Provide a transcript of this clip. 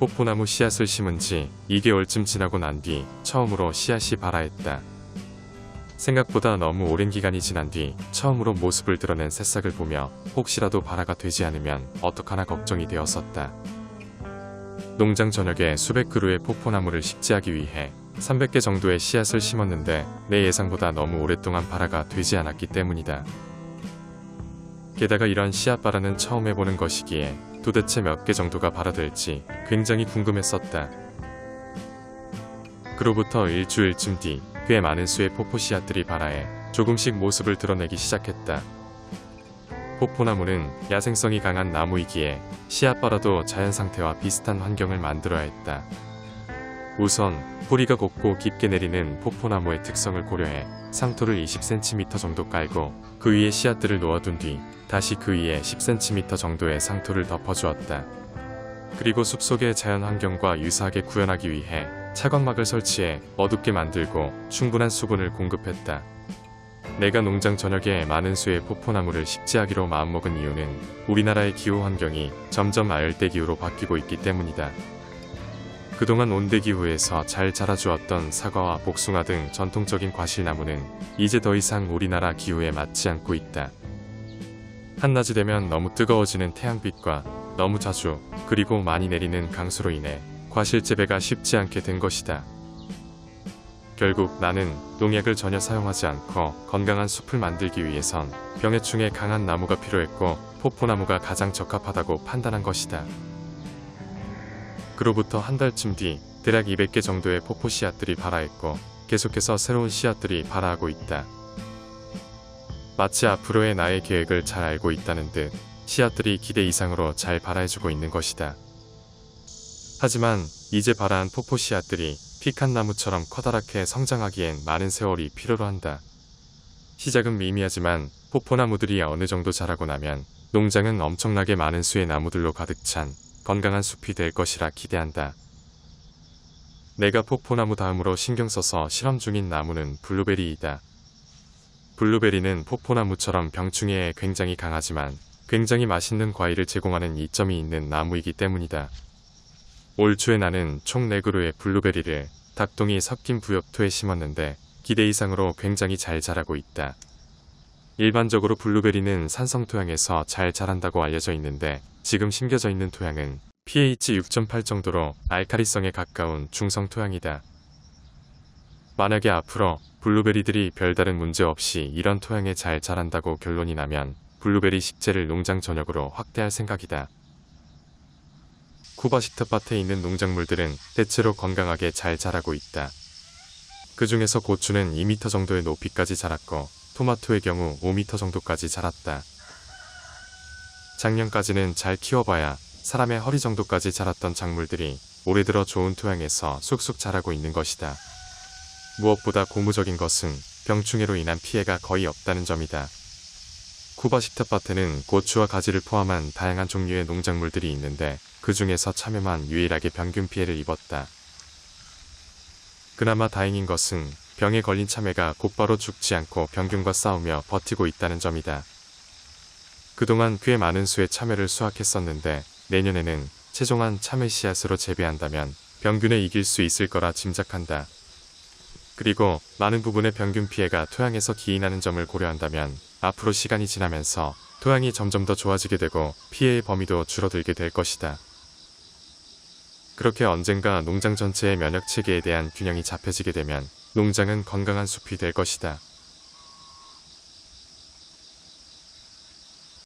포포나무 씨앗을 심은 지 2개월쯤 지나고 난 뒤 처음으로 씨앗이 발아했다. 생각보다 너무 오랜 기간이 지난 뒤 처음으로 모습을 드러낸 새싹을 보며 혹시라도 발아가 되지 않으면 어떡하나 걱정이 되었었다. 농장 전역에 수백 그루의 포포나무를 식재하기 위해 300개 정도의 씨앗을 심었는데 내 예상보다 너무 오랫동안 발아가 되지 않았기 때문이다. 게다가 이런 씨앗 발아는 처음 해보는 것이기에 도대체 몇 개 정도가 발아될지 굉장히 궁금했었다. 그로부터 일주일쯤 뒤 꽤 많은 수의 포포 씨앗들이 발아해 조금씩 모습을 드러내기 시작했다. 포포나무는 야생성이 강한 나무이기에 씨앗 발아도 자연 상태와 비슷한 환경을 만들어야 했다. 우선 뿌리가 곱고 깊게 내리는 포포나무의 특성을 고려해 상토를 20cm 정도 깔고 그 위에 씨앗들을 놓아둔 뒤 다시 그 위에 10cm 정도의 상토를 덮어주었다. 그리고 숲속의 자연 환경과 유사하게 구현하기 위해 차광막을 설치해 어둡게 만들고 충분한 수분을 공급했다. 내가 농장 전역에 많은 수의 포포나무를 식재하기로 마음먹은 이유는 우리나라의 기후 환경이 점점 아열대기후로 바뀌고 있기 때문이다. 그동안 온대기후에서 잘 자라주었던 사과와 복숭아 등 전통적인 과실나무는 이제 더 이상 우리나라 기후에 맞지 않고 있다. 한낮이 되면 너무 뜨거워지는 태양빛과 너무 자주 그리고 많이 내리는 강수로 인해 과실 재배가 쉽지 않게 된 것이다. 결국 나는 농약을 전혀 사용하지 않고 건강한 숲을 만들기 위해선 병해충에 강한 나무가 필요했고 포포나무가 가장 적합하다고 판단한 것이다. 그로부터 한 달쯤 뒤 대략 200개 정도의 포포 씨앗들이 발아했고 계속해서 새로운 씨앗들이 발아하고 있다. 마치 앞으로의 나의 계획을 잘 알고 있다는 듯 씨앗들이 기대 이상으로 잘 발아해주고 있는 것이다. 하지만 이제 발아한 포포 씨앗들이 픽한 나무처럼 커다랗게 성장하기엔 많은 세월이 필요로 한다. 시작은 미미하지만 포포나무들이 어느 정도 자라고 나면 농장은 엄청나게 많은 수의 나무들로 가득 찬 건강한 숲이 될 것이라 기대한다. 내가 포포나무 다음으로 신경 써서 실험 중인 나무는 블루베리이다. 블루베리는 포포나무처럼 병충해에 굉장히 강하지만 굉장히 맛있는 과일을 제공하는 이점이 있는 나무이기 때문이다. 올 초에 나는 총 4그루의 블루베리를 닭똥이 섞인 부엽토에 심었는데 기대 이상으로 굉장히 잘 자라고 있다. 일반적으로 블루베리는 산성 토양에서 잘 자란다고 알려져 있는데 지금 심겨져 있는 토양은 pH 6.8 정도로 알카리성에 가까운 중성 토양이다. 만약에 앞으로 블루베리들이 별다른 문제 없이 이런 토양에 잘 자란다고 결론이 나면 블루베리 식재를 농장 전역으로 확대할 생각이다. 쿠바시트 밭에 있는 농작물들은 대체로 건강하게 잘 자라고 있다. 그 중에서 고추는 2m 정도의 높이까지 자랐고 토마토의 경우 5m 정도까지 자랐다. 작년까지는 잘 키워봐야 사람의 허리 정도까지 자랐던 작물들이 올해 들어 좋은 토양에서 쑥쑥 자라고 있는 것이다. 무엇보다 고무적인 것은 병충해로 인한 피해가 거의 없다는 점이다. 쿠바시트 밭에는 고추와 가지를 포함한 다양한 종류의 농작물들이 있는데 그 중에서 참외만 유일하게 병균 피해를 입었다. 그나마 다행인 것은 병에 걸린 참외가 곧바로 죽지 않고 병균과 싸우며 버티고 있다는 점이다. 그동안 꽤 많은 수의 참외를 수확했었는데 내년에는 최종한 참외 씨앗으로 재배한다면 병균에 이길 수 있을 거라 짐작한다. 그리고 많은 부분의 병균 피해가 토양에서 기인하는 점을 고려한다면 앞으로 시간이 지나면서 토양이 점점 더 좋아지게 되고 피해의 범위도 줄어들게 될 것이다. 그렇게 언젠가 농장 전체의 면역 체계에 대한 균형이 잡혀지게 되면 농장은 건강한 숲이 될 것이다.